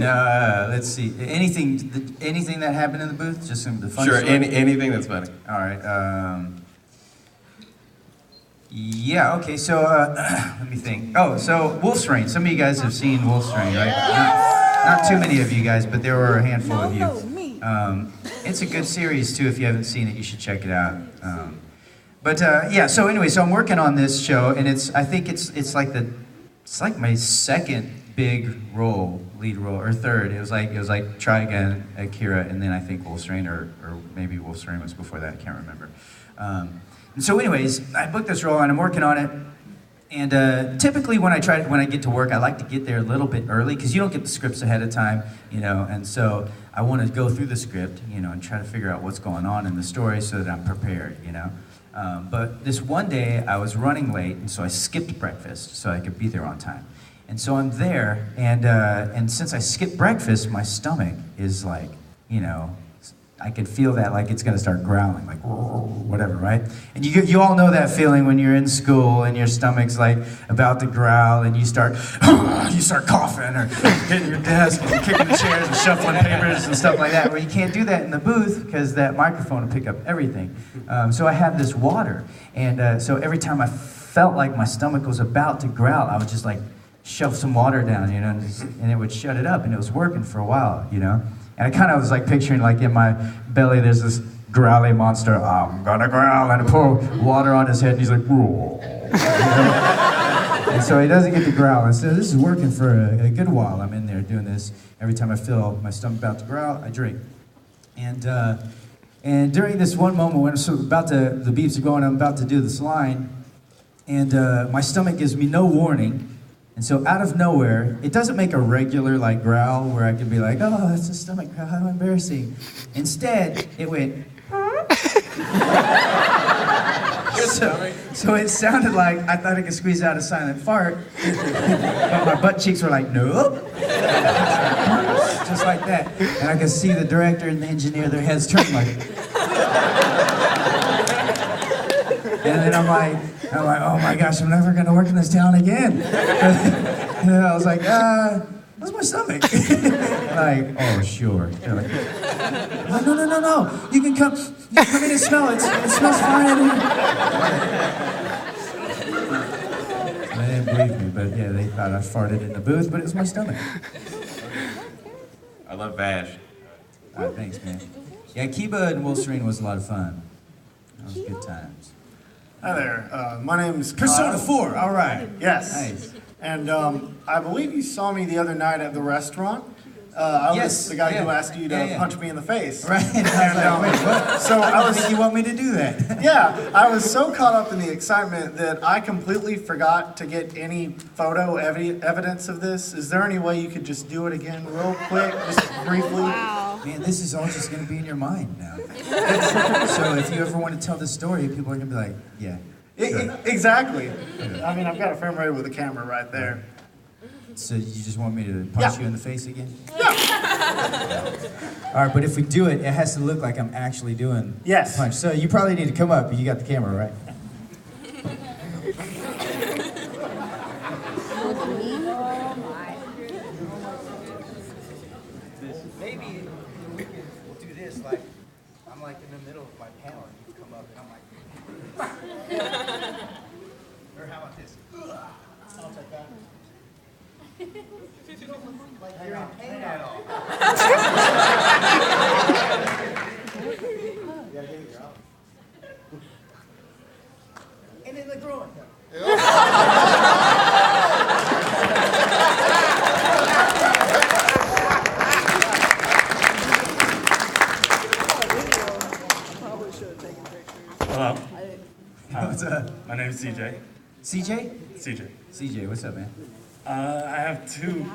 No, let's see. Anything that happened in the booth? Just some the fun Sure, story? anything that's funny. All right. Yeah, okay, so let me think. Oh, so Wolf's Rain. Some of you guys have seen Wolf's Rain, right? Not too many of you guys, but there were a handful of you. It's a good series, too. If you haven't seen it, you should check it out. Yeah, so anyway, so I'm working on this show, and I think it's like my second big lead role, or third. It was like Try Again, Akira, and then I think Wolf's Rain, or maybe Wolf's Rain was before that, I can't remember. And so anyways, I booked this role and I'm working on it. And typically when I get to work, I like to get there a little bit early because you don't get the scripts ahead of time, you know, and so I want to go through the script, you know, and try to figure out what's going on in the story so that I'm prepared, you know. But this one day I was running late, and so I skipped breakfast so I could be there on time. And so I'm there, and since I skipped breakfast, my stomach is like, you know, I can feel that like it's gonna start growling, like whatever, right? And you all know that feeling when you're in school and your stomach's like about to growl, and you start coughing or hitting your desk and kicking the chairs and shuffling papers and stuff like that. Where you can't do that in the booth because that microphone will pick up everything. So I had this water, and so every time I felt like my stomach was about to growl, I would just like shove some water down, you know, and it would shut it up, and it was working for a while, you know. And I kind of was like picturing like in my belly there's this growly monster, I'm gonna growl, and I pour water on his head and he's like, whoa. And so he doesn't get to growl. And so this is working for a good while. I'm in there doing this. Every time I feel my stomach about to growl, I drink. And during this one moment when the beeps are going, I'm about to do this line, and my stomach gives me no warning. And so out of nowhere, it doesn't make a regular like growl where I could be like, oh, that's a stomach growl, how embarrassing. Instead, it went. So it sounded like I thought I could squeeze out a silent fart, but my butt cheeks were like, nope. Just like that. And I could see the director and the engineer, their heads turn like. And then I'm like, oh my gosh, I'm never gonna work in this town again. And then I was like, how's my stomach? Like, oh sure. They're like, no. You can come in and smell it. It smells fine in here. They didn't believe me, but yeah, they thought I farted in the booth, but it was my stomach. I love Vash. Thanks, man. Yeah, Kiba and Wolfstream was a lot of fun. That was good times. Hi there, my name's Kyle. Persona 4, all right. Yes. Nice. And I believe you saw me the other night at the restaurant. I was the guy who asked you to punch me in the face. Right. And I was like, wait, what? So I think you want me to do that. Yeah, I was so caught up in the excitement that I completely forgot to get any photo evidence of this. Is there any way you could just do it again real quick, just briefly? Wow. Man, this is all just going to be in your mind now. So if you ever want to tell this story, people are going to be like, yeah. Sure. Exactly. I mean, I've got a frame rate with a camera right there. So you just want me to punch you in the face again? Yeah. All right, but if we do it, it has to look like I'm actually doing Yes. the punch. So you probably need to come up. You got the camera, right? Maybe we'll do this like I'm like in the middle of my panel and you come up and I'm like. Or how about this? I'll take that. Like you're in pain at all. And in the groin. Hello. What's up? My name is CJ. CJ? CJ. CJ, what's up, man? I have two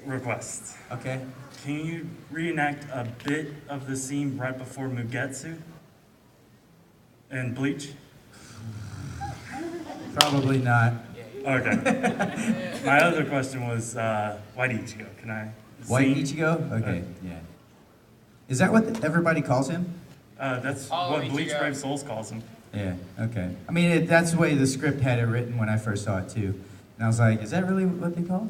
requests. Okay. Can you reenact a bit of the scene right before Mugetsu in Bleach? Probably not. Okay. My other question was White Ichigo. Can I? White sing? Ichigo? Okay, yeah. Is that what everybody calls him? That's what Bleach Brave Souls calls him. Yeah, okay. I mean, that's the way the script had it written when I first saw it, too. And I was like, is that really what they call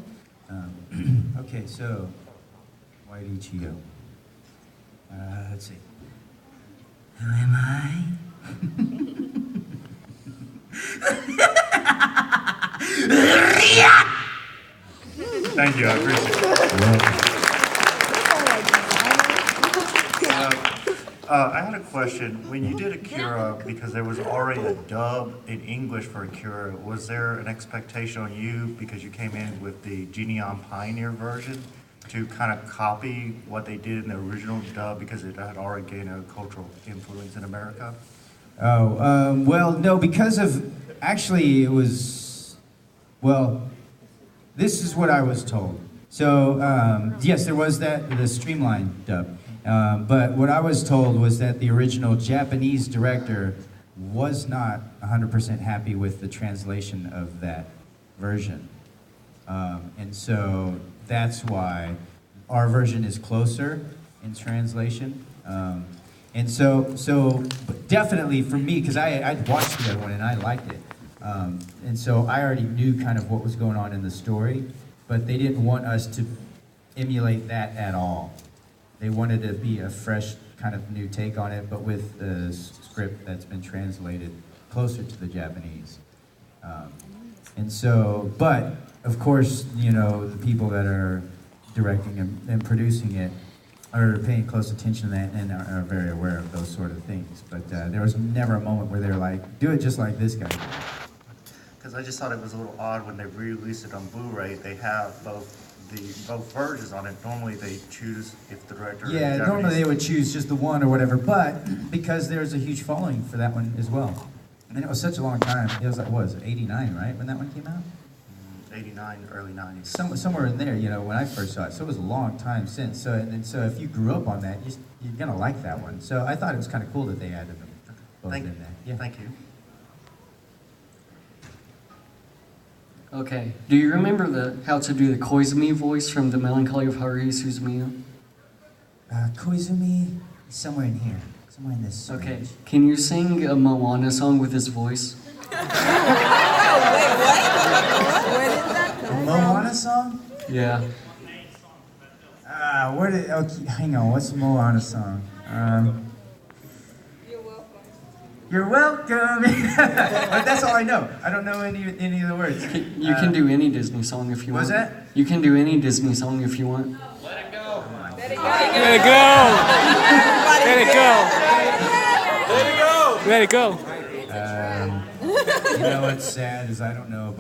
him? Okay, so Whitey Chio. Let's see. Who am I? Thank you, I appreciate it. I had a question. When you did Akira, because there was already a dub in English for Akira, was there an expectation on you, because you came in with the Geneon Pioneer version, to kind of copy what they did in the original dub because it had already gained a cultural influence in America? Well, no, because of, actually it was, well, this is what I was told. So, yes, there was the streamlined dub. But what I was told was that the original Japanese director was not 100% happy with the translation of that version. And so that's why our version is closer in translation. And so but definitely for me, because I'd watched the other one and I liked it. And so I already knew kind of what was going on in the story, but they didn't want us to emulate that at all. They wanted to be a fresh kind of new take on it, but with the script that's been translated closer to the Japanese. And so, but of course, you know, the people that are directing and producing it are paying close attention to that and are very aware of those sort of things. But there was never a moment where they're like, do it just like this guy. Because I just thought it was a little odd when they re-released it on Blu-ray. They have both versions on it. Normally they choose if the director is Yeah, Japanese. normally they would choose just the one or whatever, but because there's a huge following for that one as well. And it was such a long time. It was like, what was it, 89, right, when that one came out? 89, early 90s. Somewhere in there, you know, when I first saw it. So it was a long time since. So if you grew up on that, you're gonna like that one. So I thought it was kind of cool that they added them both in there. Yeah. Thank you. Okay. Do you remember how to do the Koizumi voice from The Melancholy of Haruhi Suzumiya? Koizumi, somewhere in here. Somewhere in this. Okay. range. Can you sing a Moana song with his voice? A Moana song? Yeah. Okay, hang on, what's a Moana song? You're welcome. But that's all I know. I don't know any of the words. You can do any Disney song if you want. What's that? You can do any Disney song if you want. Let it go. Let it go. Let it go. Let it go. You know what's sad is I don't know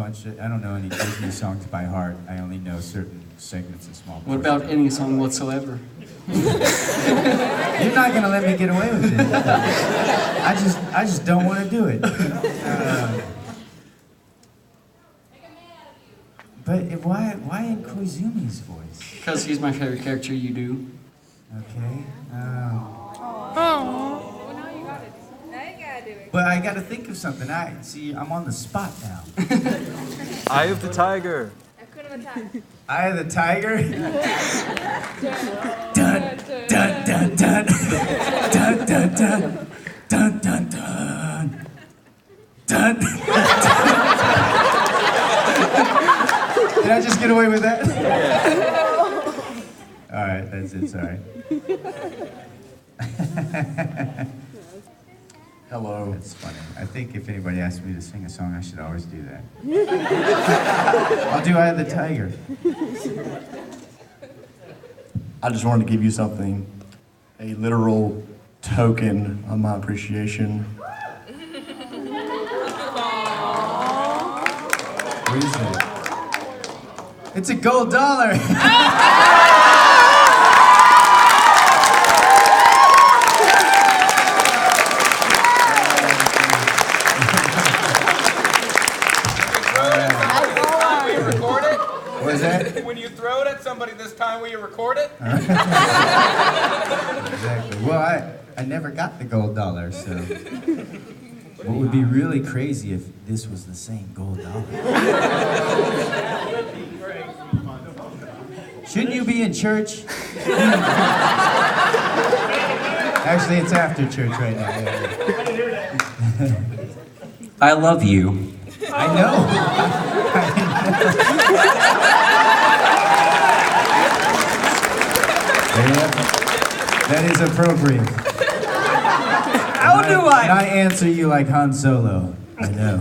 any Disney songs by heart. I only know certain segments and small What portions. about any song whatsoever? You're not gonna let me get away with it. I just don't want to do it. But why in Koizumi's voice? Because he's my favorite character. You do. Okay. Oh. But I got to think of something. I'm on the spot now. Eye of the tiger. Eye of the tiger. Dun dun dun dun dun dun dun dun dun dun. Did I just get away with that? All right, that's it. Sorry. Hello. That's funny. I think if anybody asks me to sing a song, I should always do that. I'll do Eye of the Tiger. I just wanted to give you something, a literal token of my appreciation. What is it? It's a gold dollar. What is that? When you throw it at somebody this time, will you record it? Exactly. Well, I never got the gold dollar, so what would be really crazy if this was the same gold dollar? Shouldn't you be in church? Actually, it's after church right now. Yeah. I love you. I know. That is appropriate. How do And I I, answer you like Han Solo. I know.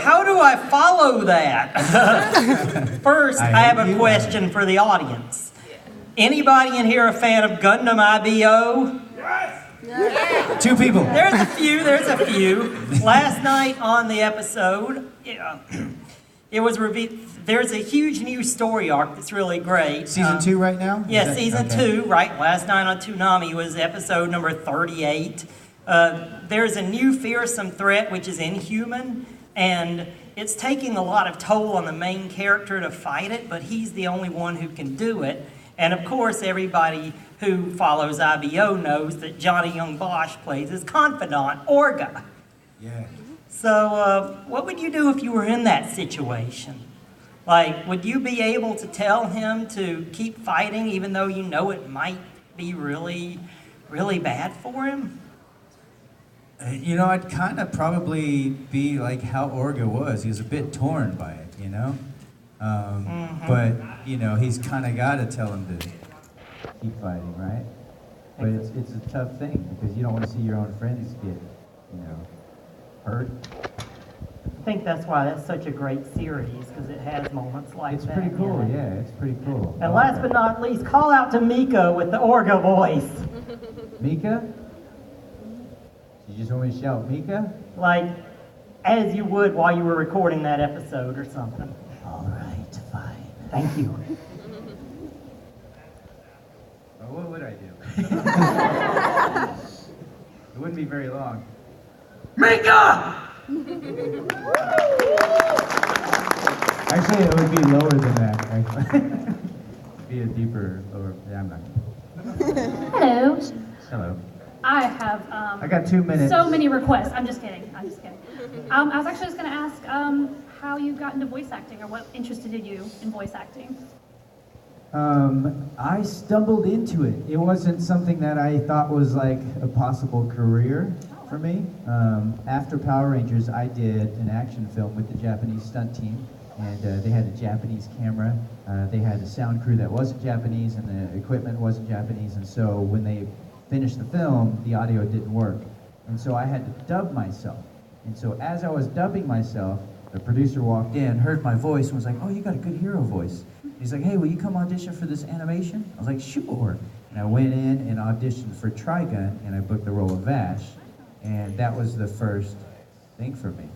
how do I follow that? First, I I have hate a you. question for the audience. Anybody in here a fan of Gundam IBO? 2 people. There's a few. Last night on the episode, it was revealed. There's a huge new story arc that's really great. Season 2 right now? Is Yeah, that- season okay. 2, right? Last night on Toonami was episode number 38. There's a new fearsome threat, which is inhuman, and it's taking a lot of toll on the main character to fight it, but he's the only one who can do it. And of course, everybody who follows IBO knows that Johnny Yong Bosch plays his confidant, Orga. Yeah. So, what would you do if you were in that situation? Like, would you be able to tell him to keep fighting even though you know it might be really, really bad for him? You know, I'd kind of probably be like how Orga was. He was a bit torn by it, you know? But, you know, he's kind of got to tell him to keep fighting, right? But it's a tough thing because you don't want to see your own friends get, you know, hurt. I think that's why that's such a great series, because it has moments like It's that. pretty cool, in it. yeah, it's pretty cool. And last but not least, call out to Mika with the Orga voice. Mika? You just want me to shout Mika? Like, as you would while you were recording that episode or something. All right, fine. Thank you. Well, what would I do? It wouldn't be very long. Mika! Actually, it would be lower than that, actually. It'd be a deeper, lower, yeah, I'm not. Hello. Hello. I have I got 2 minutes. so many requests. I'm just kidding. I was actually just going to ask how you got into voice acting, or what interested you in voice acting. I stumbled into it. It wasn't something that I thought was like a possible career for me. After Power Rangers, I did an action film with the Japanese stunt team, and they had a Japanese camera. They had a sound crew that wasn't Japanese, and the equipment wasn't Japanese, and so when they finished the film, the audio didn't work. And so I had to dub myself. And so as I was dubbing myself, the producer walked in, heard my voice, and was like, "Oh, you got a good hero voice." He's like, "Hey, will you come audition for this animation?" I was like, "Sure." And I went in and auditioned for Trigun, and I booked the role of Vash. And that was the first thing for me.